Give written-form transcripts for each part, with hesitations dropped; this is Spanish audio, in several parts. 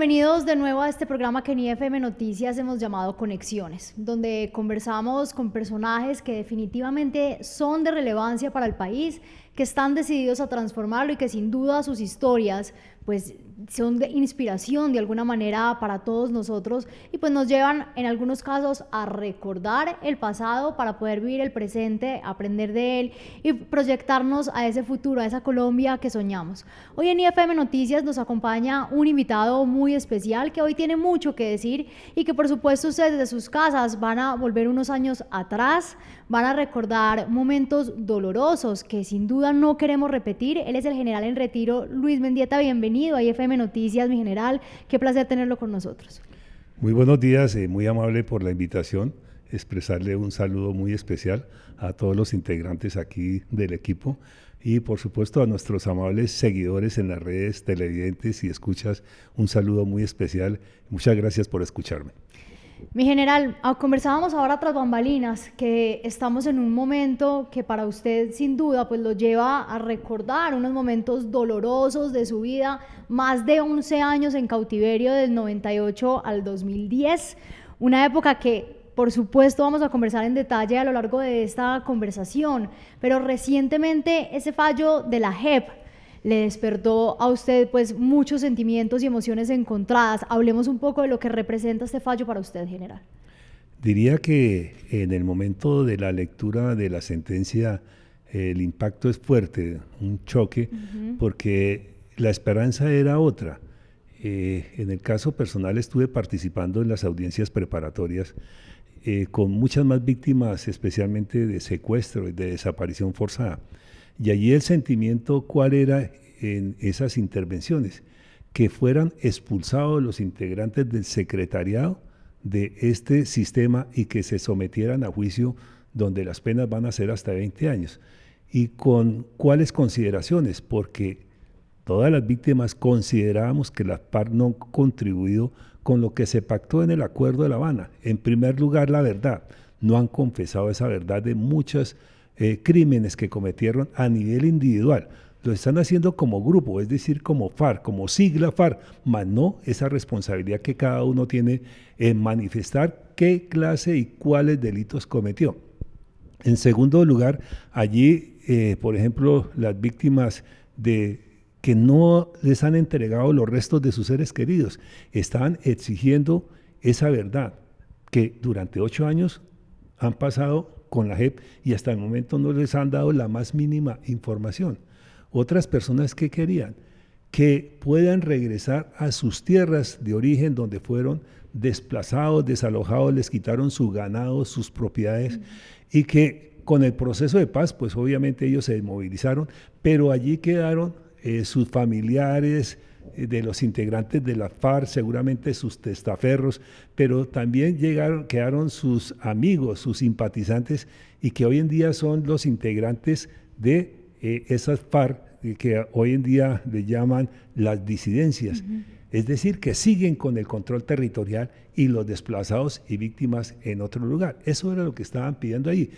bienvenidos de nuevo a este programa que en IFM Noticias hemos llamado Conexiones, donde conversamos con personajes que definitivamente son de relevancia para el país, que están decididos a transformarlo y que sin duda sus historias pues son de inspiración de alguna manera para todos nosotros y pues nos llevan en algunos casos a recordar el pasado para poder vivir el presente, aprender de él y proyectarnos a ese futuro, a esa Colombia que soñamos. Hoy en IFM Noticias nos acompaña un invitado muy especial que hoy tiene mucho que decir y que por supuesto ustedes desde sus casas van a volver unos años atrás, van a recordar momentos dolorosos que sin duda no queremos repetir. Él es el general en retiro Luis Mendieta. Bienvenido a IFM Noticias, mi general. Qué placer tenerlo con nosotros. Muy buenos días, muy amable por la invitación. Expresarle un saludo muy especial a todos los integrantes aquí del equipo y por supuesto a nuestros amables seguidores en las redes, televidentes y escuchas. Un saludo muy especial. Muchas gracias por escucharme. Mi general, conversábamos ahora tras bambalinas que estamos en un momento que para usted sin duda pues lo lleva a recordar unos momentos dolorosos de su vida, más de 11 años en cautiverio del 98 al 2010, una época que por supuesto vamos a conversar en detalle a lo largo de esta conversación, pero recientemente ese fallo de la JEP le despertó a usted pues muchos sentimientos y emociones encontradas. Hablemos un poco de lo que representa este fallo para usted, general. Diría que en el momento de la lectura de la sentencia el impacto es fuerte, un choque, porque la esperanza era otra. En el caso personal estuve participando en las audiencias preparatorias con muchas más víctimas, especialmente de secuestro y de desaparición forzada. Y allí el sentimiento, ¿cuál era en esas intervenciones? Que fueran expulsados los integrantes del secretariado de este sistema y que se sometieran a juicio donde las penas van a ser hasta 20 años. ¿Y con cuáles consideraciones? Porque todas las víctimas considerábamos que la FARC no han contribuido con lo que se pactó en el Acuerdo de La Habana. En primer lugar, la verdad. No han confesado esa verdad de muchas crímenes que cometieron a nivel individual. Lo están haciendo como grupo, es decir, como FARC, como sigla FARC, más no esa responsabilidad que cada uno tiene en manifestar qué clase y cuáles delitos cometió. En segundo lugar, allí, por ejemplo, las víctimas que no les han entregado los restos de sus seres queridos, están exigiendo esa verdad, que durante 8 años han pasado con la JEP y hasta el momento no les han dado la más mínima información. Otras personas que querían que puedan regresar a sus tierras de origen donde fueron desplazados, desalojados, les quitaron su ganado, sus propiedades y que con el proceso de paz, pues obviamente ellos se desmovilizaron, pero allí quedaron sus familiares, de los integrantes de la FARC, seguramente sus testaferros, pero también quedaron sus amigos, sus simpatizantes, y que hoy en día son los integrantes de esas FARC, que hoy en día le llaman las disidencias. Es decir, que siguen con el control territorial y los desplazados y víctimas en otro lugar. Eso era lo que estaban pidiendo ahí.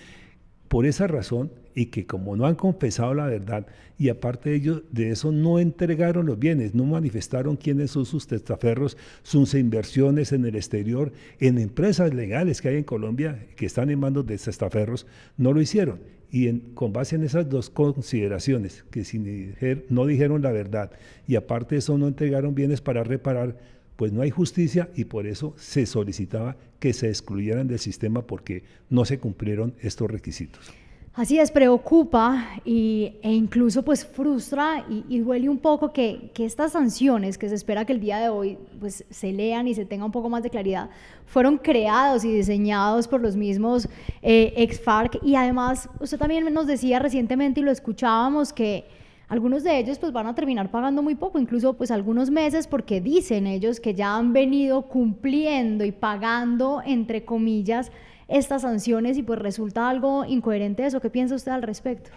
Por esa razón, y que como no han confesado la verdad, y aparte de eso no entregaron los bienes, no manifestaron quiénes son sus testaferros, sus inversiones en el exterior, en empresas legales que hay en Colombia que están en manos de testaferros, no lo hicieron. Y con base en esas dos consideraciones, que no dijeron la verdad, y aparte de eso no entregaron bienes para reparar, pues no hay justicia y por eso se solicitaba que se excluyeran del sistema porque no se cumplieron estos requisitos. Así es, preocupa e incluso pues frustra y duele un poco que estas sanciones que se espera que el día de hoy pues se lean y se tenga un poco más de claridad fueron creados y diseñados por los mismos ex-FARC y además usted también nos decía recientemente y lo escuchábamos que algunos de ellos pues van a terminar pagando muy poco, incluso pues algunos meses porque dicen ellos que ya han venido cumpliendo y pagando entre comillas estas sanciones y pues resulta algo incoherente eso. ¿Qué piensa usted al respecto?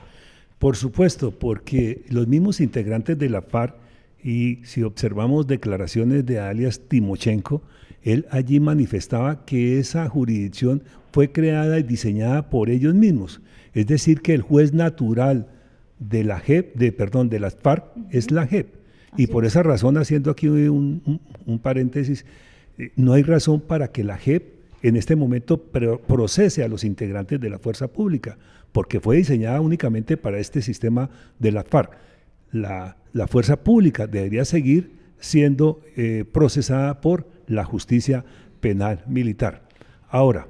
Por supuesto, porque los mismos integrantes de la FARC, y si observamos declaraciones de alias Timochenko, él allí manifestaba que esa jurisdicción fue creada y diseñada por ellos mismos, es decir, que el juez natural de la JEP, de las FARC, es la JEP. Y Así por es. esa razón, haciendo aquí un paréntesis, no hay razón para que la JEP en este momento procese a los integrantes de la fuerza pública, porque fue diseñada únicamente para este sistema de la FARC. La fuerza pública debería seguir siendo procesada por la justicia penal militar. Ahora,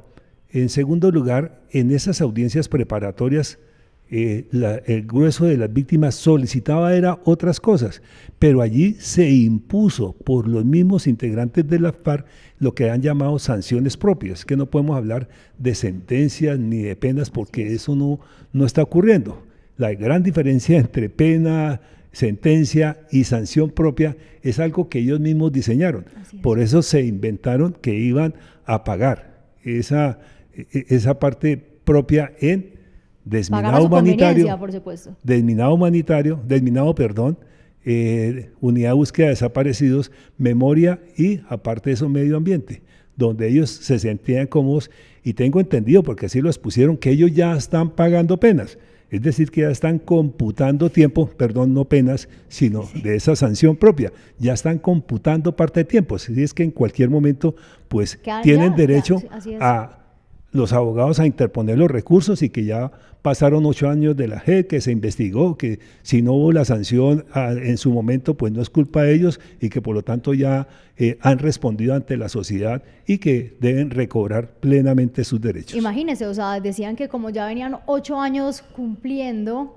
en segundo lugar, en esas audiencias preparatorias, el grueso de las víctimas solicitaba era otras cosas, pero allí se impuso por los mismos integrantes de la FARC lo que han llamado sanciones propias, que no podemos hablar de sentencias ni de penas porque eso no está ocurriendo. La gran diferencia entre pena, sentencia y sanción propia es algo que ellos mismos diseñaron. Por eso se inventaron que iban a pagar esa parte propia en desminado humanitario, por supuesto. Unidad de Búsqueda de Desaparecidos, memoria y aparte de eso medio ambiente, donde ellos se sentían cómodos y tengo entendido, porque así lo expusieron, que ellos ya están pagando penas. Es decir, que ya están computando tiempo, perdón, no penas, sino de esa sanción propia. Ya están computando parte de tiempo. Así es que en cualquier momento, pues, tienen derecho a los abogados a interponer los recursos y que ya pasaron 8 años de la JEP, que se investigó, que si no hubo la sanción en su momento, pues no es culpa de ellos y que por lo tanto ya han respondido ante la sociedad y que deben recobrar plenamente sus derechos. Imagínense, o sea, decían que como ya venían 8 años cumpliendo,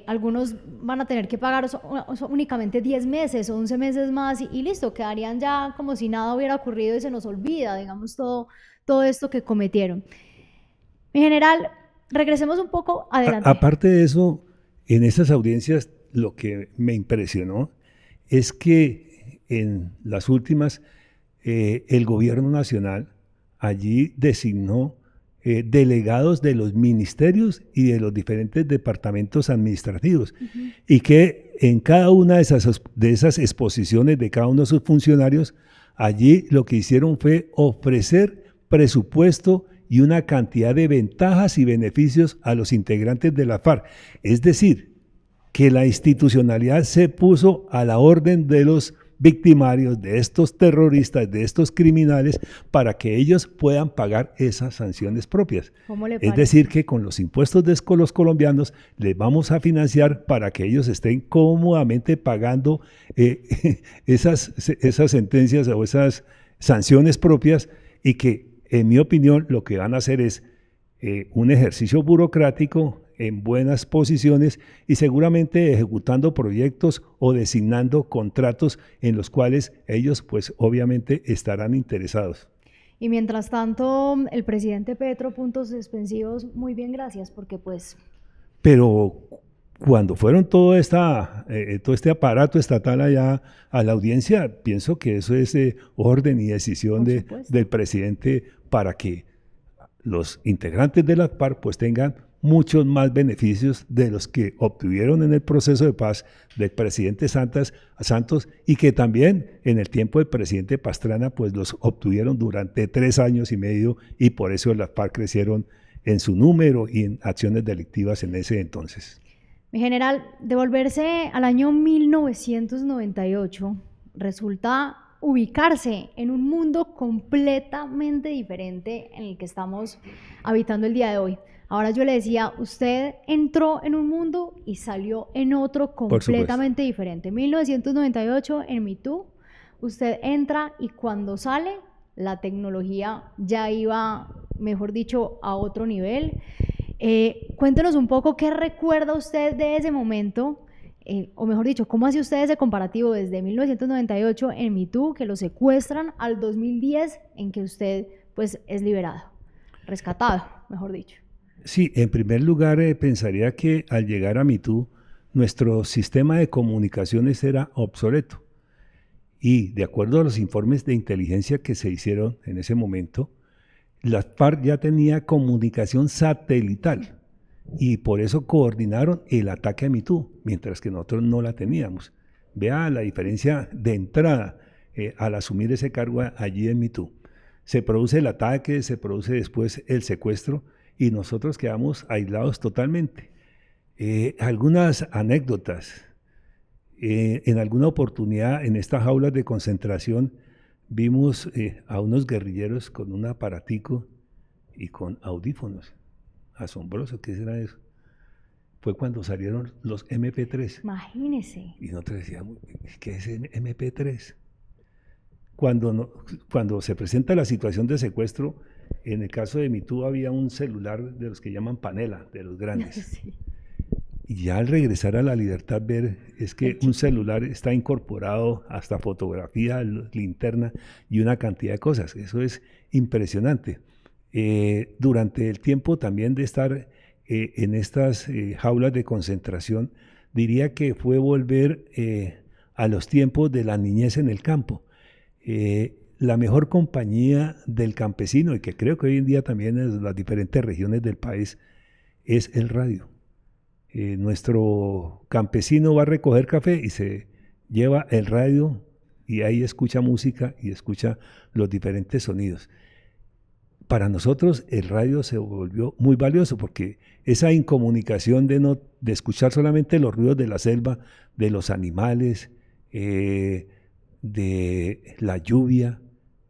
algunos van a tener que pagar únicamente 10 meses o 11 meses más y listo, quedarían ya como si nada hubiera ocurrido y se nos olvida, digamos, todo esto que cometieron. Mi general, regresemos un poco adelante. Aparte de eso, en esas audiencias lo que me impresionó es que en las últimas el gobierno nacional allí designó delegados de los ministerios y de los diferentes departamentos administrativos y que en cada una de esas exposiciones de cada uno de sus funcionarios, allí lo que hicieron fue ofrecer presupuesto y una cantidad de ventajas y beneficios a los integrantes de la FARC. Es decir, que la institucionalidad se puso a la orden de los victimarios, de estos terroristas, de estos criminales, para que ellos puedan pagar esas sanciones propias. Es decir, que con los impuestos de los colombianos les vamos a financiar para que ellos estén cómodamente pagando esas sentencias o esas sanciones propias y que, en mi opinión, lo que van a hacer es un ejercicio burocrático en buenas posiciones y seguramente ejecutando proyectos o designando contratos en los cuales ellos, pues, obviamente estarán interesados. Y mientras tanto, el presidente Petro, puntos suspensivos, muy bien, gracias, porque pues... Pero cuando fueron todo este aparato estatal allá a la audiencia, pienso que eso es orden y decisión del presidente para que los integrantes de la FARC pues tengan muchos más beneficios de los que obtuvieron en el proceso de paz del presidente Santos y que también en el tiempo del presidente Pastrana pues los obtuvieron durante 3 años y medio y por eso las FARC crecieron en su número y en acciones delictivas en ese entonces. Mi general, devolverse al año 1998 resulta ubicarse en un mundo completamente diferente en el que estamos habitando el día de hoy. Ahora yo le decía, usted entró en un mundo y salió en otro completamente diferente. 1998 en MeToo, usted entra y cuando sale, la tecnología ya iba, mejor dicho, a otro nivel. Cuéntenos un poco qué recuerda usted de ese momento, o mejor dicho, ¿cómo hace usted ese comparativo desde 1998 en MeToo, que lo secuestran, al 2010 en que usted pues es liberado, rescatado, mejor dicho? Sí, en primer lugar pensaría que al llegar a MeToo, nuestro sistema de comunicaciones era obsoleto. Y de acuerdo a los informes de inteligencia que se hicieron en ese momento, la FARC ya tenía comunicación satelital y por eso coordinaron el ataque a MeToo, mientras que nosotros no la teníamos. Vea la diferencia de entrada al asumir ese cargo allí en MeToo. Se produce el ataque, se produce después el secuestro y nosotros quedamos aislados totalmente. Algunas anécdotas. En alguna oportunidad en estas jaulas de concentración vimos a unos guerrilleros con un aparatico y con audífonos. Asombroso, ¿qué será eso? Fue cuando salieron los MP3. Imagínese. Y nosotros decíamos, ¿qué es MP3? Cuando se presenta la situación de secuestro, en el caso de MeToo había un celular de los que llaman panela, de los grandes. Sí. Y ya al regresar a la libertad ver es que un celular está incorporado hasta fotografía, linterna y una cantidad de cosas. Eso es impresionante. Durante el tiempo también de estar en estas jaulas de concentración, diría que fue volver a los tiempos de la niñez en el campo. La mejor compañía del campesino, y que creo que hoy en día también en las diferentes regiones del país, es el radio. Nuestro campesino va a recoger café y se lleva el radio y ahí escucha música y escucha los diferentes sonidos. Para nosotros el radio se volvió muy valioso porque esa incomunicación de escuchar solamente los ruidos de la selva, de los animales, de la lluvia,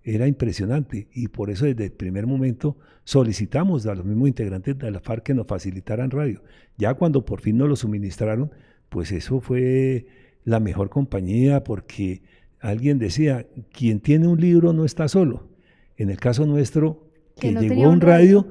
era impresionante, y por eso desde el primer momento solicitamos a los mismos integrantes de la FARC que nos facilitaran radio. Ya cuando por fin nos lo suministraron, pues eso fue la mejor compañía, porque alguien decía, quien tiene un libro no está solo. En el caso nuestro, que no llegó un radio,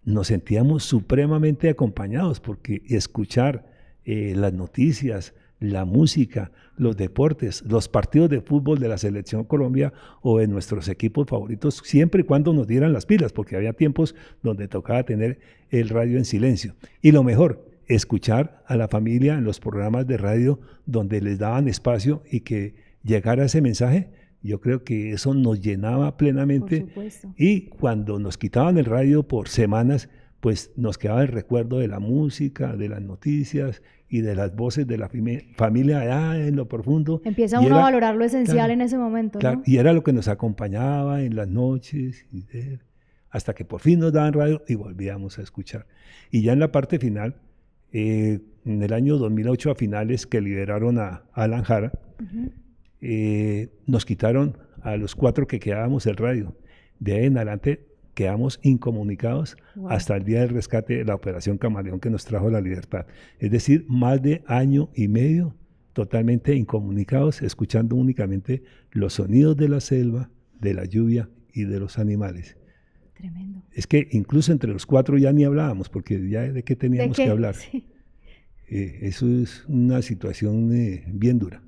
nos sentíamos supremamente acompañados, porque escuchar las noticias, la música, los deportes, los partidos de fútbol de la Selección Colombia o de nuestros equipos favoritos, siempre y cuando nos dieran las pilas, porque había tiempos donde tocaba tener el radio en silencio. Y lo mejor, escuchar a la familia en los programas de radio donde les daban espacio y que llegara ese mensaje. Yo creo que eso nos llenaba plenamente. Por supuesto. Y cuando nos quitaban el radio por semanas, pues nos quedaba el recuerdo de la música, de las noticias y de las voces de la familia allá en lo profundo. Empieza uno a valorar lo esencial en ese momento, claro, ¿no? Y era lo que nos acompañaba en las noches, hasta que por fin nos daban radio y volvíamos a escuchar. Y ya en la parte final, en el año 2008 a finales, que liberaron a Alan Jara, nos quitaron a los 4 que quedábamos el radio. De ahí en adelante quedamos incomunicados hasta el día del rescate de la Operación Camaleón, que nos trajo la libertad. Es decir, más de año y medio totalmente incomunicados, escuchando únicamente los sonidos de la selva, de la lluvia y de los animales. Tremendo. Es que incluso entre los 4 ya ni hablábamos, porque ya de qué teníamos que hablar. Sí. Eso es una situación bien dura.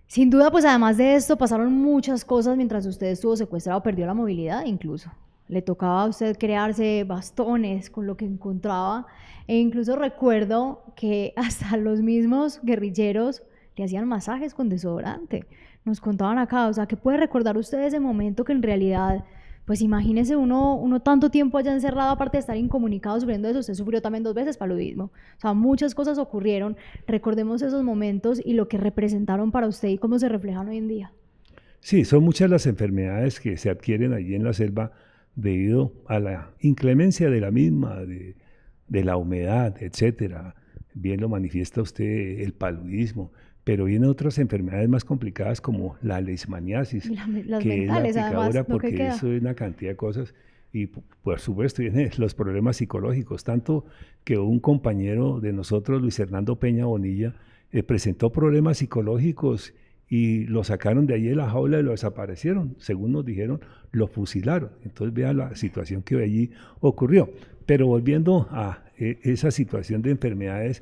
Sin duda, pues además de esto, pasaron muchas cosas mientras usted estuvo secuestrado, perdió la movilidad incluso. Le tocaba a usted crearse bastones con lo que encontraba, e incluso recuerdo que hasta los mismos guerrilleros le hacían masajes con desodorante. Nos contaban acá, o sea, ¿qué puede recordar usted de ese momento que en realidad, pues imagínese uno tanto tiempo allá encerrado, aparte de estar incomunicado sufriendo eso? Usted sufrió también 2 veces paludismo. O sea, muchas cosas ocurrieron. Recordemos esos momentos y lo que representaron para usted y cómo se reflejan hoy en día. Sí, son muchas las enfermedades que se adquieren allí en la selva debido a la inclemencia de la misma, de la humedad, etcétera. Bien lo manifiesta usted, el paludismo, pero vienen otras enfermedades más complicadas como la leishmaniasis, Las que mentales, es la picadura, además, porque eso es una cantidad de cosas. Y por supuesto vienen los problemas psicológicos, tanto que un compañero de nosotros, Luis Hernando Peña Bonilla, presentó problemas psicológicos y lo sacaron de allí de la jaula y lo desaparecieron. Según nos dijeron, lo fusilaron. Entonces vean la situación que allí ocurrió. Pero volviendo a esa situación de enfermedades,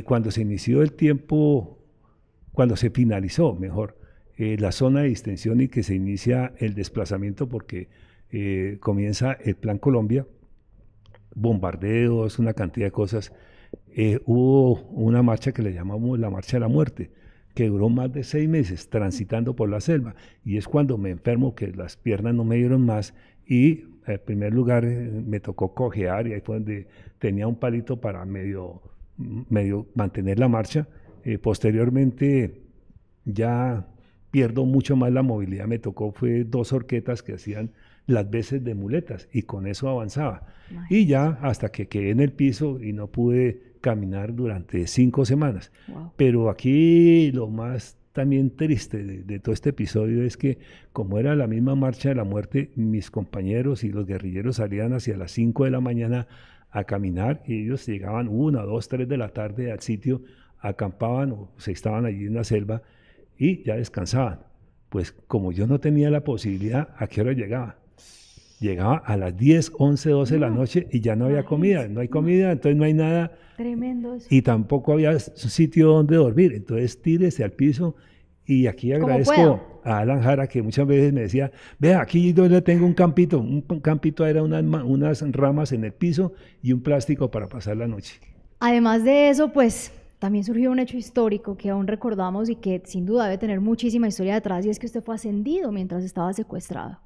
cuando se inició el tiempo, cuando se finalizó, mejor, la zona de distensión y que se inicia el desplazamiento porque comienza el Plan Colombia, bombardeos, una cantidad de cosas, hubo una marcha que le llamamos la Marcha de la Muerte, que duró más de 6 meses transitando por la selva, y es cuando me enfermo, que las piernas no me dieron más, y en primer lugar me tocó cojear, y ahí fue donde tenía un palito para medio mantener la marcha. Posteriormente ya pierdo mucho más la movilidad, me tocó, fue 2 horquetas que hacían las veces de muletas y con eso avanzaba. Y ya hasta que quedé en el piso y no pude caminar durante 5 semanas. Wow. Pero aquí lo más también triste de todo este episodio es que como era la misma marcha de la muerte, mis compañeros y los guerrilleros salían hacia las 5 de la mañana a caminar y ellos llegaban 1, 2, 3 de la tarde al sitio, acampaban o se estaban allí en la selva y ya descansaban. Pues como yo no tenía la posibilidad, ¿a qué hora llegaba? Llegaba a las 10, 11, 12 de la noche y ya no había comida. No hay comida, entonces no hay nada. Tremendo eso. Y tampoco había sitio donde dormir. Entonces tírese al piso. Y aquí agradezco a Alan Jara que muchas veces me decía, vea, aquí yo le tengo un campito. Un campito era unas ramas en el piso y un plástico para pasar la noche. Además de eso, pues también surgió un hecho histórico que aún recordamos y que sin duda debe tener muchísima historia detrás, y es que usted fue ascendido mientras estaba secuestrado.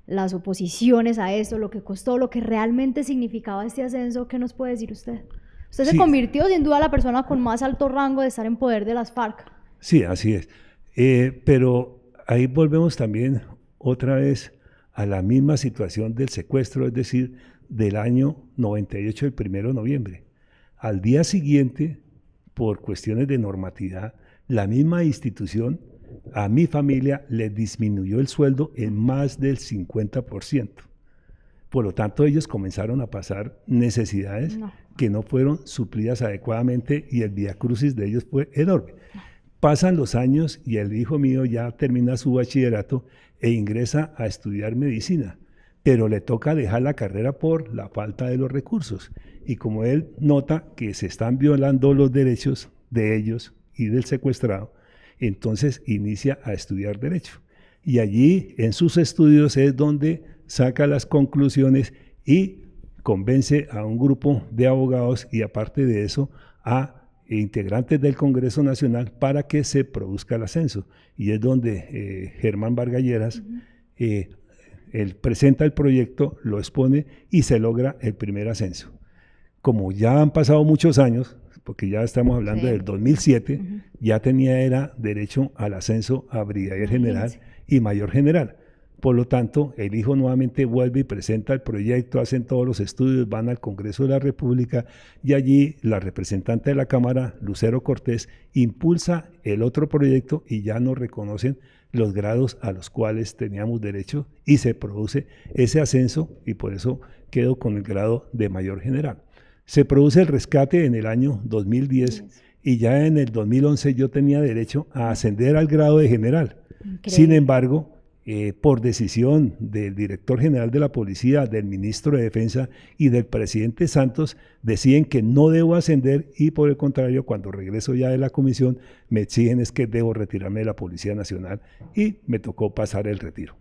Las oposiciones a esto, lo que costó, lo que realmente significaba este ascenso, ¿qué nos puede decir usted? Usted se convirtió sin duda en la persona con más alto rango de estar en poder de las FARC. Sí, así es. Pero ahí volvemos también otra vez a la misma situación del secuestro, es decir, del año 98, el 1 de noviembre. Al día siguiente, por cuestiones de normatividad, la misma institución a mi familia le disminuyó el sueldo en más del 50%. Por lo tanto, ellos comenzaron a pasar necesidades que no fueron suplidas adecuadamente y el viacrucis de ellos fue enorme. Pasan los años y el hijo mío ya termina su bachillerato e ingresa a estudiar medicina, pero le toca dejar la carrera por la falta de los recursos. Y como él nota que se están violando los derechos de ellos y del secuestrado, entonces inicia a estudiar Derecho. Y allí, en sus estudios, es donde saca las conclusiones y convence a un grupo de abogados y, aparte de eso, a integrantes del Congreso Nacional para que se produzca el ascenso. Y es donde Germán Vargas Lleras él presenta el proyecto, lo expone y se logra el primer ascenso. Como ya han pasado muchos años, porque ya estamos hablando del 2007, ya tenía derecho al ascenso a brigadier general y mayor general. Por lo tanto, el hijo nuevamente vuelve y presenta el proyecto, hacen todos los estudios, van al Congreso de la República y allí la representante de la Cámara, Lucero Cortés, impulsa el otro proyecto y ya nos reconocen los grados a los cuales teníamos derecho y se produce ese ascenso y por eso quedo con el grado de mayor general. Se produce el rescate en el año 2010 y ya en el 2011 yo tenía derecho a ascender al grado de general. Increíble. Sin embargo, por decisión del director general de la policía, del ministro de Defensa y del presidente Santos, deciden que no debo ascender y por el contrario, cuando regreso ya de la comisión, me exigen es que debo retirarme de la Policía Nacional y me tocó pasar el retiro.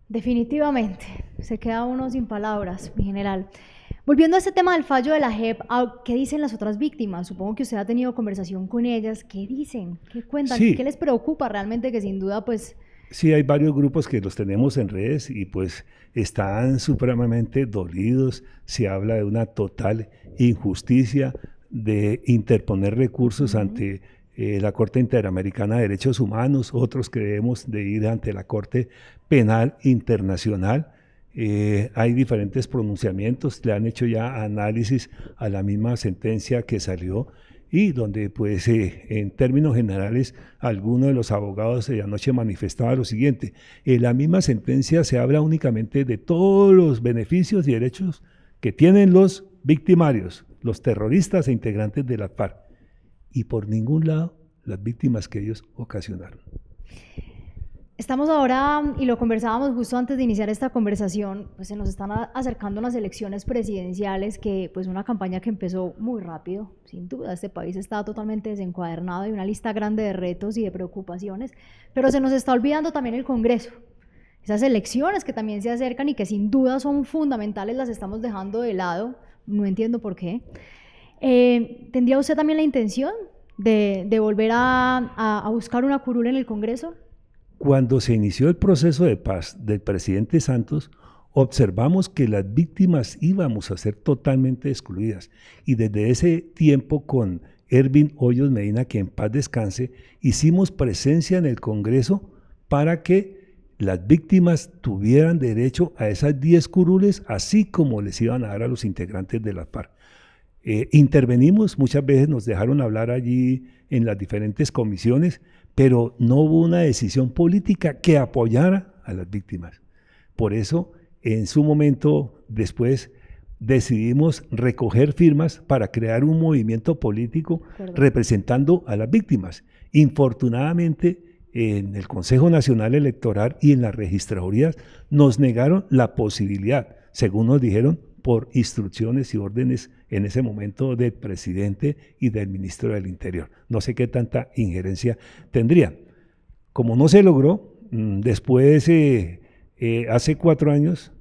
Definitivamente, se queda uno sin palabras, mi general. Volviendo a este tema del fallo de la JEP, ¿qué dicen las otras víctimas? Supongo que usted ha tenido conversación con ellas. ¿Qué dicen? ¿Qué cuentan? Sí. ¿Qué les preocupa realmente? Que sin duda, pues... Sí, hay varios grupos que los tenemos en redes y pues están supremamente dolidos. Se habla de una total injusticia, de interponer recursos ante la Corte Interamericana de Derechos Humanos. Otros que debemos de ir ante la Corte Penal Internacional. Hay diferentes pronunciamientos, le han hecho ya análisis a la misma sentencia que salió y donde pues en términos generales alguno de los abogados anoche manifestaba lo siguiente: en la misma sentencia se habla únicamente de todos los beneficios y derechos que tienen los victimarios, los terroristas e integrantes de la FARC, y por ningún lado las víctimas que ellos ocasionaron. Estamos ahora, y lo conversábamos justo antes de iniciar esta conversación, pues se nos están acercando unas elecciones presidenciales que, pues una campaña que empezó muy rápido, sin duda, este país está totalmente desencuadernado, hay una lista grande de retos y de preocupaciones, pero se nos está olvidando también el Congreso. Esas elecciones que también se acercan y que sin duda son fundamentales las estamos dejando de lado, no entiendo por qué. ¿Tendría usted también la intención de volver a buscar una curul en el Congreso? Cuando se inició el proceso de paz del presidente Santos, observamos que las víctimas íbamos a ser totalmente excluidas y desde ese tiempo con Ervin Hoyos Medina, que en paz descanse, hicimos presencia en el Congreso para que las víctimas tuvieran derecho a esas 10 curules, así como les iban a dar a los integrantes de las FARC. Intervenimos, muchas veces nos dejaron hablar allí en las diferentes comisiones, pero no hubo una decisión política que apoyara a las víctimas. Por eso, en su momento, después decidimos recoger firmas para crear un movimiento político representando a las víctimas. Infortunadamente, en el Consejo Nacional Electoral y en las registradurías nos negaron la posibilidad, según nos dijeron, por instrucciones y órdenes en ese momento del presidente y del ministro del Interior. No sé qué tanta injerencia tendría. Como no se logró, después, hace 4 años,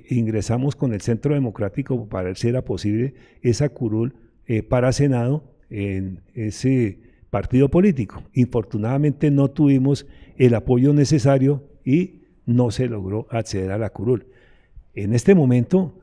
ingresamos con el Centro Democrático para ver si era posible esa curul para Senado en ese partido político. Infortunadamente no tuvimos el apoyo necesario y no se logró acceder a la curul. En este momento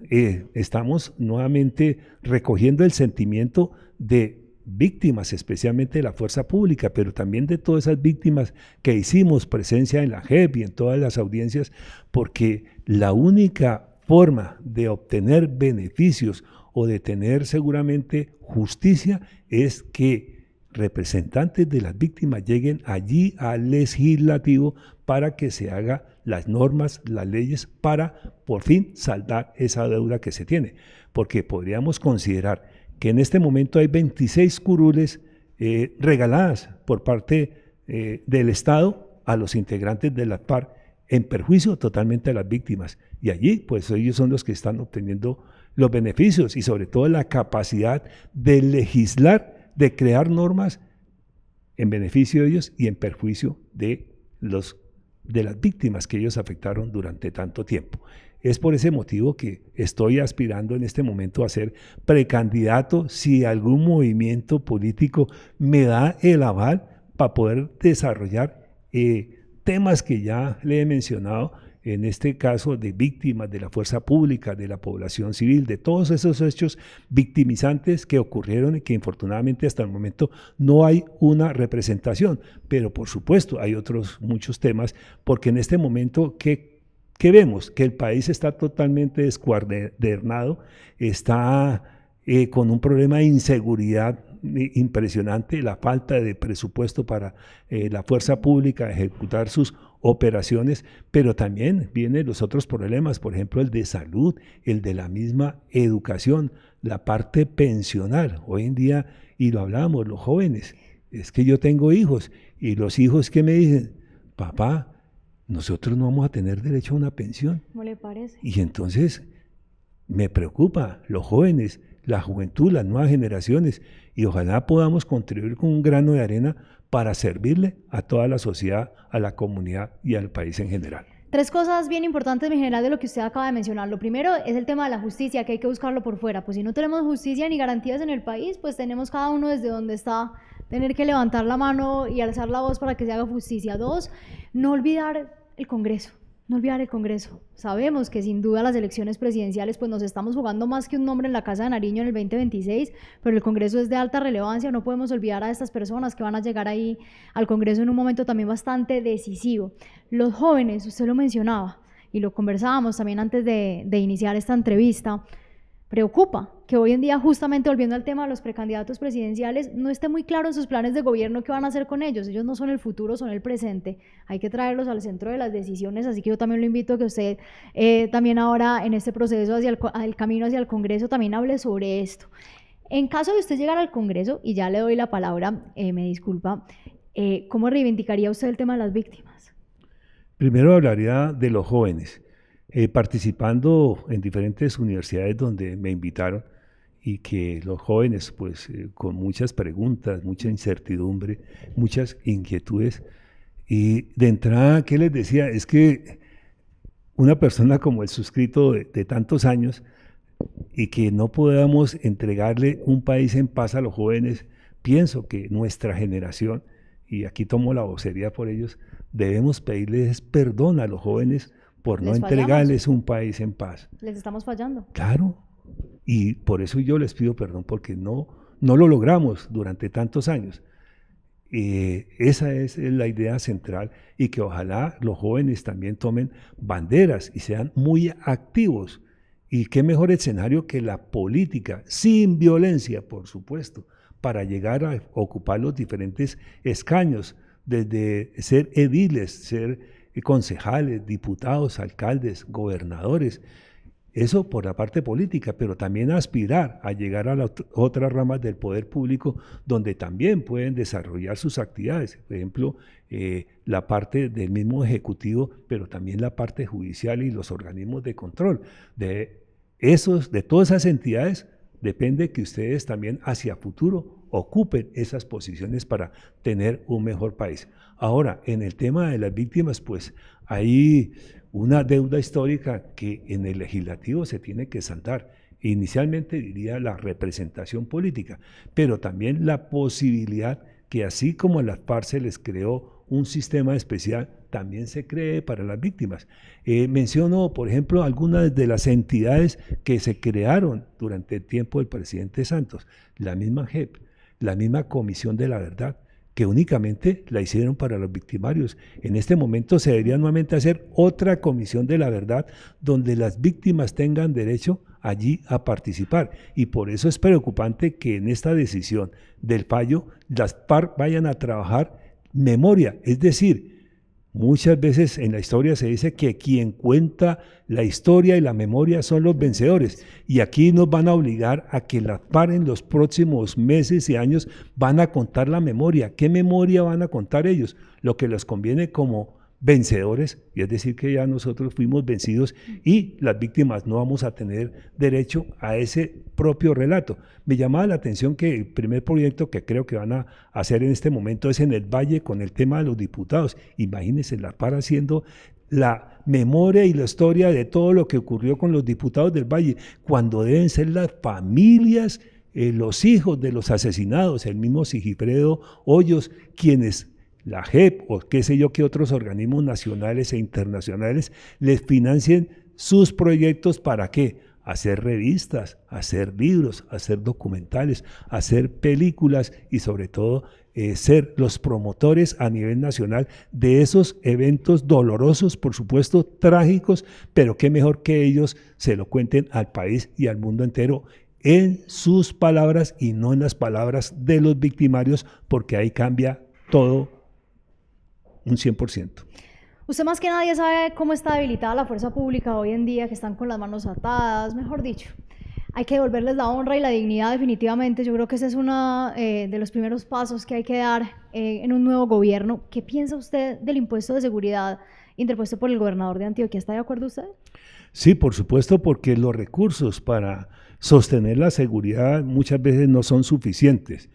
estamos nuevamente recogiendo el sentimiento de víctimas, especialmente de la fuerza pública, pero también de todas esas víctimas que hicimos presencia en la JEP y en todas las audiencias, porque la única forma de obtener beneficios o de tener seguramente justicia es que representantes de las víctimas lleguen allí al legislativo para que se hagan las normas, las leyes, para por fin saldar esa deuda que se tiene. Porque podríamos considerar que en este momento hay 26 curules regaladas por parte del Estado a los integrantes de la FARC en perjuicio totalmente a las víctimas. Y allí, pues ellos son los que están obteniendo los beneficios y sobre todo la capacidad de legislar, de crear normas en beneficio de ellos y en perjuicio de las víctimas que ellos afectaron durante tanto tiempo. Es por ese motivo que estoy aspirando en este momento a ser precandidato si algún movimiento político me da el aval para poder desarrollar temas que ya le he mencionado, en este caso de víctimas de la fuerza pública, de la población civil, de todos esos hechos victimizantes que ocurrieron y que infortunadamente hasta el momento no hay una representación. Pero por supuesto hay otros muchos temas, porque en este momento ¿qué vemos? Que el país está totalmente descuadernado, está con un problema de inseguridad impresionante, la falta de presupuesto para la fuerza pública ejecutar sus operaciones, pero también vienen los otros problemas, por ejemplo el de salud, el de la misma educación, la parte pensional. Hoy en día, y lo hablamos, los jóvenes, es que yo tengo hijos, y los hijos que me dicen, papá, nosotros no vamos a tener derecho a una pensión. ¿Cómo le parece? Y entonces me preocupa, los jóvenes, la juventud, las nuevas generaciones, y ojalá podamos contribuir con un grano de arena para servirle a toda la sociedad, a la comunidad y al país en general. 3 cosas bien importantes, mi general, de lo que usted acaba de mencionar. Lo primero es el tema de la justicia, que hay que buscarlo por fuera. Pues si no tenemos justicia ni garantías en el país, pues tenemos cada uno desde donde está, tener que levantar la mano y alzar la voz para que se haga justicia. 2, no olvidar el Congreso. No olvidar el Congreso. Sabemos que sin duda las elecciones presidenciales pues nos estamos jugando más que un nombre en la Casa de Nariño en el 2026, pero el Congreso es de alta relevancia, no podemos olvidar a estas personas que van a llegar ahí al Congreso en un momento también bastante decisivo. Los jóvenes, usted lo mencionaba y lo conversábamos también antes de iniciar esta entrevista, preocupa que hoy en día, justamente volviendo al tema de los precandidatos presidenciales, no esté muy claro en sus planes de gobierno qué van a hacer con ellos. Ellos no son el futuro, son el presente. Hay que traerlos al centro de las decisiones, así que yo también lo invito a que usted también ahora en este proceso hacia el camino hacia el Congreso también hable sobre esto. En caso de usted llegar al Congreso, y ya le doy la palabra, me disculpa, ¿cómo reivindicaría usted el tema de las víctimas? Primero hablaría de los jóvenes. Participando en diferentes universidades donde me invitaron, y que los jóvenes pues con muchas preguntas, mucha incertidumbre, muchas inquietudes, y de entrada, ¿qué les decía? Es que una persona como el suscrito de tantos años, y que no podamos entregarle un país en paz a los jóvenes, pienso que nuestra generación, y aquí tomo la vocería por ellos, debemos pedirles perdón a los jóvenes por no entregarles un país en paz. Les estamos fallando. Claro, y por eso yo les pido perdón, porque no lo logramos durante tantos años. Esa es la idea central y que ojalá los jóvenes también tomen banderas y sean muy activos. Y qué mejor escenario que la política, sin violencia, por supuesto, para llegar a ocupar los diferentes escaños, desde ser ediles, ser concejales, diputados, alcaldes, gobernadores. Eso por la parte política, pero también aspirar a llegar a las otras ramas del poder público donde también pueden desarrollar sus actividades. Por ejemplo, la parte del mismo ejecutivo, pero también la parte judicial y los organismos de control. De todas esas entidades depende que ustedes también hacia futuro ocupen esas posiciones para tener un mejor país. Ahora, en el tema de las víctimas, pues hay una deuda histórica que en el legislativo se tiene que saldar. Inicialmente diría la representación política, pero también la posibilidad que así como a las FARC se les creó un sistema especial, también se cree para las víctimas. Menciono, por ejemplo, algunas de las entidades que se crearon durante el tiempo del presidente Santos, la misma JEP, la misma Comisión de la Verdad, que únicamente la hicieron para los victimarios. En este momento se debería nuevamente hacer otra Comisión de la Verdad donde las víctimas tengan derecho allí a participar. Y por eso es preocupante que en esta decisión del fallo las FARC vayan a trabajar memoria, es decir, muchas veces en la historia se dice que quien cuenta la historia y la memoria son los vencedores, y aquí nos van a obligar a que las FARC en los próximos meses y años van a contar la memoria. ¿Qué memoria van a contar ellos? Lo que les conviene como vencedores, y es decir que ya nosotros fuimos vencidos y las víctimas no vamos a tener derecho a ese propio relato. Me llamaba la atención que el primer proyecto que creo que van a hacer en este momento es en el Valle con el tema de los diputados. Imagínense la FARC haciendo la memoria y la historia de todo lo que ocurrió con los diputados del Valle, cuando deben ser las familias, los hijos de los asesinados, el mismo Sigifredo Hoyos, quienes la JEP o qué sé yo qué otros organismos nacionales e internacionales les financien sus proyectos. ¿Para qué? Hacer revistas, hacer libros, hacer documentales, hacer películas y sobre todo ser los promotores a nivel nacional de esos eventos dolorosos, por supuesto trágicos, pero qué mejor que ellos se lo cuenten al país y al mundo entero en sus palabras y no en las palabras de los victimarios, porque ahí cambia todo un 100%. Usted más que nadie sabe cómo está debilitada la fuerza pública hoy en día, que están con las manos atadas, mejor dicho. Hay que devolverles la honra y la dignidad definitivamente. Yo creo que ese es uno de los primeros pasos que hay que dar en un nuevo gobierno. ¿Qué piensa usted del impuesto de seguridad interpuesto por el gobernador de Antioquia? ¿Está de acuerdo usted? Sí, por supuesto, porque los recursos para sostener la seguridad muchas veces no son suficientes.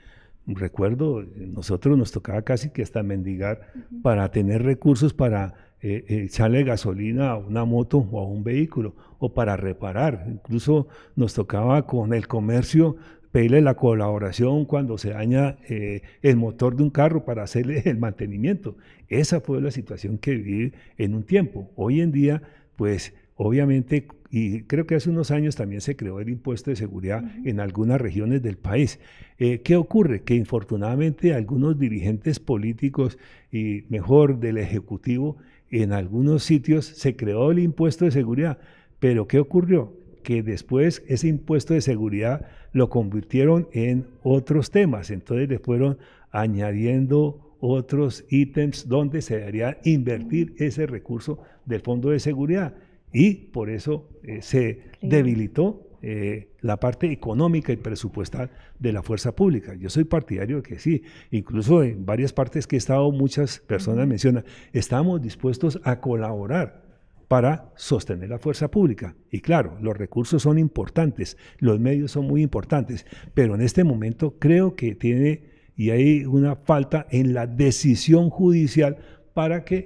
Recuerdo, nosotros nos tocaba casi que hasta mendigar para tener recursos para echarle gasolina a una moto o a un vehículo o para reparar. Incluso nos tocaba con el comercio pedirle la colaboración cuando se daña el motor de un carro para hacerle el mantenimiento. Esa fue la situación que viví en un tiempo. Hoy en día, pues obviamente, y creo que hace unos años también se creó el impuesto de seguridad en algunas regiones del país. ¿Qué ocurre? Que infortunadamente algunos dirigentes políticos y mejor del Ejecutivo, en algunos sitios se creó el impuesto de seguridad, pero ¿qué ocurrió? Que después ese impuesto de seguridad lo convirtieron en otros temas, entonces le fueron añadiendo otros ítems donde se debería invertir ese recurso del Fondo de Seguridad. Y por eso se debilitó la parte económica y presupuestal de la fuerza pública. Yo soy partidario de que sí, incluso en varias partes que he estado, muchas personas mencionan, estamos dispuestos a colaborar para sostener la fuerza pública. Y claro, los recursos son importantes, los medios son muy importantes, pero en este momento creo que hay una falta en la decisión judicial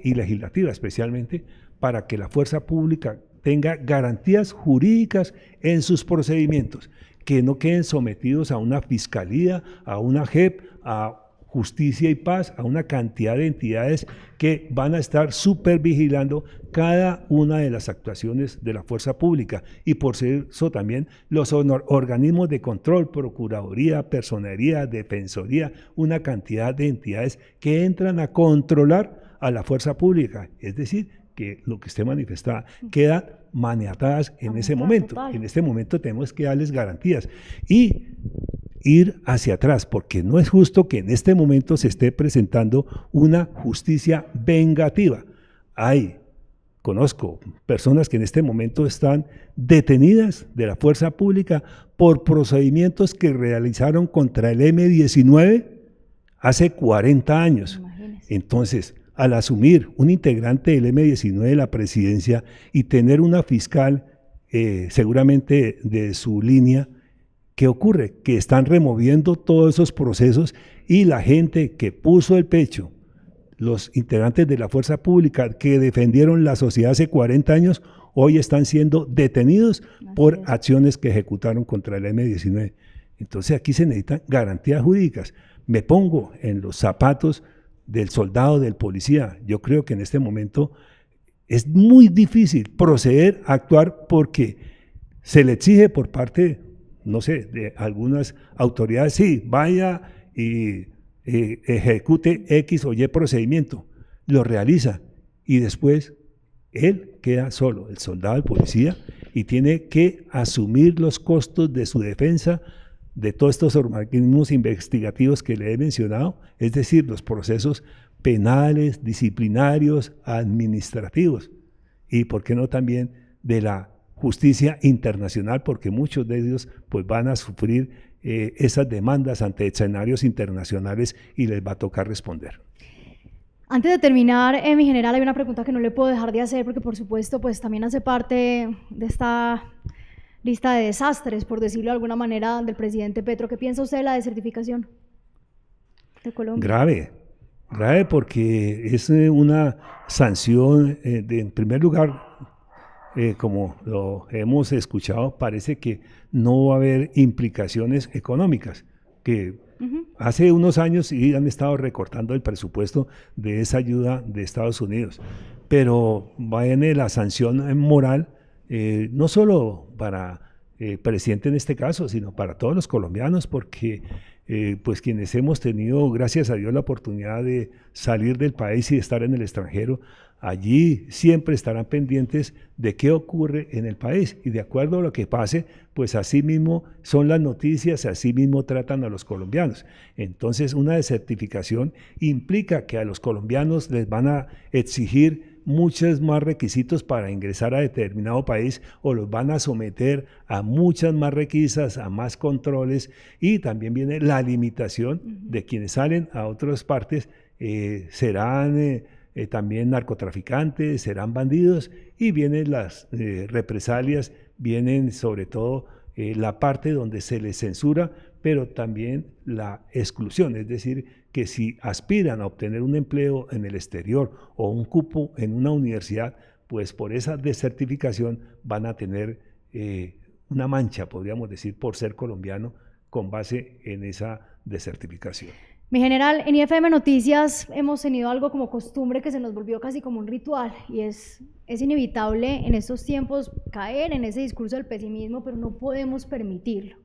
y legislativa especialmente, para que la fuerza pública tenga garantías jurídicas en sus procedimientos, que no queden sometidos a una fiscalía, a una JEP, a justicia y paz a una cantidad de entidades que van a estar supervigilando cada una de las actuaciones de la fuerza pública, y por eso también los organismos de control, Procuraduría, Personería, Defensoría, una cantidad de entidades que entran a controlar a la fuerza pública, es decir, que lo que usted manifestaba quedan maniatadas en ese momento. Total. En este momento tenemos que darles garantías y ir hacia atrás, porque no es justo que en este momento se esté presentando una justicia vengativa. Conozco personas que en este momento están detenidas de la fuerza pública por procedimientos que realizaron contra el M-19 hace 40 años. Imagínese. Entonces, al asumir un integrante del M-19 de la presidencia y tener una fiscal seguramente de su línea, ¿qué ocurre? Que están removiendo todos esos procesos y la gente que puso el pecho, los integrantes de la fuerza pública que defendieron la sociedad hace 40 años, hoy están siendo detenidos por acciones que ejecutaron contra el M-19. Entonces aquí se necesitan garantías jurídicas. Me pongo en los zapatos del soldado, del policía. Yo creo que en este momento es muy difícil proceder a actuar porque se le exige por parte, no sé, de algunas autoridades, sí, vaya y ejecute X o Y procedimiento, lo realiza y después él queda solo, el soldado, el policía, y tiene que asumir los costos de su defensa, de todos estos organismos investigativos que le he mencionado, es decir, los procesos penales, disciplinarios, administrativos, y por qué no también de la justicia internacional, porque muchos de ellos pues van a sufrir esas demandas ante escenarios internacionales y les va a tocar responder. Antes de terminar, mi general, hay una pregunta que no le puedo dejar de hacer porque por supuesto pues también hace parte de esta lista de desastres, por decirlo de alguna manera, del presidente Petro. ¿Qué piensa usted de la desertificación de Colombia? Grave porque es una sanción, en primer lugar, como lo hemos escuchado, parece que no va a haber implicaciones económicas, que hace unos años sí han estado recortando el presupuesto de esa ayuda de Estados Unidos, pero viene la sanción moral, no solo para el presidente en este caso, sino para todos los colombianos, porque pues quienes hemos tenido, gracias a Dios, la oportunidad de salir del país y de estar en el extranjero, allí siempre estarán pendientes de qué ocurre en el país y de acuerdo a lo que pase, pues así mismo son las noticias, así mismo tratan a los colombianos. Entonces una desertificación implica que a los colombianos les van a exigir muchos más requisitos para ingresar a determinado país o los van a someter a muchas más requisas, a más controles, y también viene la limitación de quienes salen a otras partes, serán también narcotraficantes, serán bandidos, y vienen las represalias, vienen sobre todo la parte donde se les censura, pero también la exclusión, es decir, que si aspiran a obtener un empleo en el exterior o un cupo en una universidad, pues por esa desertificación van a tener una mancha, podríamos decir, por ser colombiano, con base en esa desertificación. Mi general, en IFM Noticias hemos tenido algo como costumbre que se nos volvió casi como un ritual, y es inevitable en estos tiempos caer en ese discurso del pesimismo, pero no podemos permitirlo.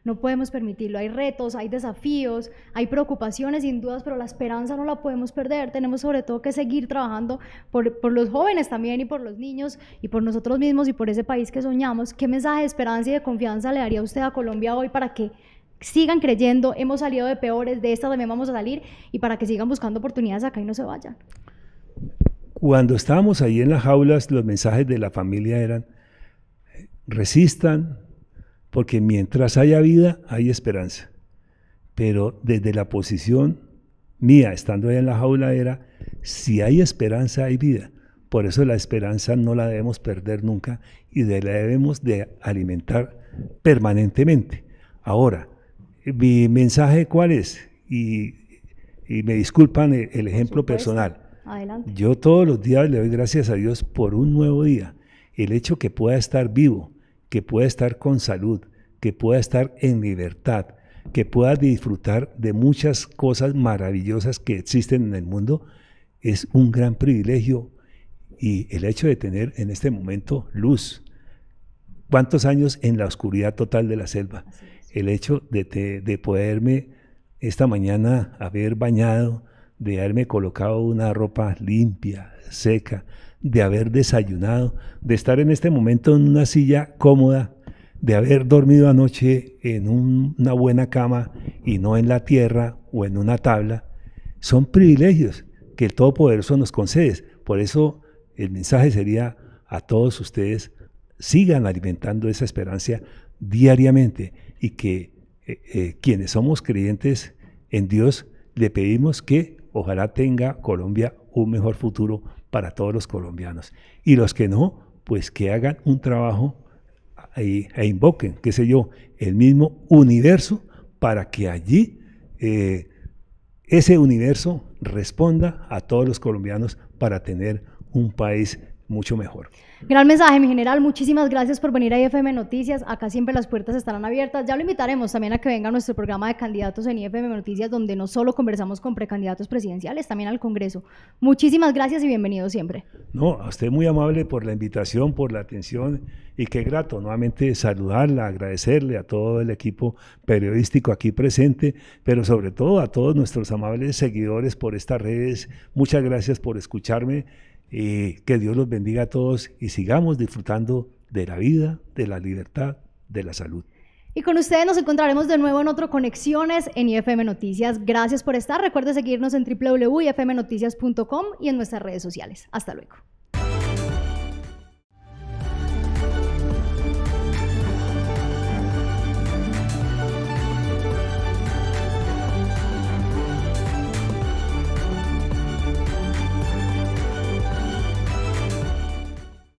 No podemos permitirlo. Hay retos, hay desafíos, hay preocupaciones sin dudas, pero la esperanza no la podemos perder. Tenemos sobre todo que seguir trabajando por los jóvenes también, y por los niños, y por nosotros mismos, y por ese país que soñamos. ¿Qué mensaje de esperanza y de confianza le daría usted a Colombia hoy para que sigan creyendo? Hemos salido de peores, de esta también vamos a salir, y para que sigan buscando oportunidades acá y no se vayan. Cuando estábamos ahí en las jaulas, los mensajes de la familia eran: resistan, porque mientras haya vida, hay esperanza. Pero desde la posición mía, estando ahí en la jaula, era: si hay esperanza, hay vida. Por eso la esperanza no la debemos perder nunca y la debemos de alimentar permanentemente. Ahora, mi mensaje, ¿cuál es? Y me disculpan el ejemplo personal. Adelante. Yo todos los días le doy gracias a Dios por un nuevo día. El hecho que pueda estar vivo, que pueda estar con salud, que pueda estar en libertad, que pueda disfrutar de muchas cosas maravillosas que existen en el mundo, es un gran privilegio. Y el hecho de tener en este momento luz, ¿cuántos años en la oscuridad total de la selva? El hecho de poderme esta mañana haber bañado, de haberme colocado una ropa limpia, seca, de haber desayunado, de estar en este momento en una silla cómoda, de haber dormido anoche en una buena cama y no en la tierra o en una tabla, son privilegios que el Todopoderoso nos concede. Por eso el mensaje sería a todos ustedes: sigan alimentando esa esperanza diariamente, y que quienes somos creyentes en Dios le pedimos que ojalá tenga Colombia un mejor futuro para todos los colombianos, y los que no, pues que hagan un trabajo e invoquen, qué sé yo, el mismo universo, para que allí ese universo responda a todos los colombianos para tener un país mucho mejor. Gran mensaje, mi general. Muchísimas gracias por venir a IFM Noticias. Acá siempre las puertas estarán abiertas. Ya lo invitaremos también a que venga a nuestro programa de candidatos en IFM Noticias, donde no solo conversamos con precandidatos presidenciales, también al Congreso. Muchísimas gracias y bienvenido siempre. No, a usted muy amable por la invitación, por la atención, y qué grato nuevamente saludarla, agradecerle a todo el equipo periodístico aquí presente, pero sobre todo a todos nuestros amables seguidores por estas redes. Muchas gracias por escucharme. Que Dios los bendiga a todos y sigamos disfrutando de la vida, de la libertad, de la salud. Y con ustedes nos encontraremos de nuevo en otro Conexiones en IFM Noticias. Gracias por estar. Recuerde seguirnos en www.ifmnoticias.com y en nuestras redes sociales. Hasta luego.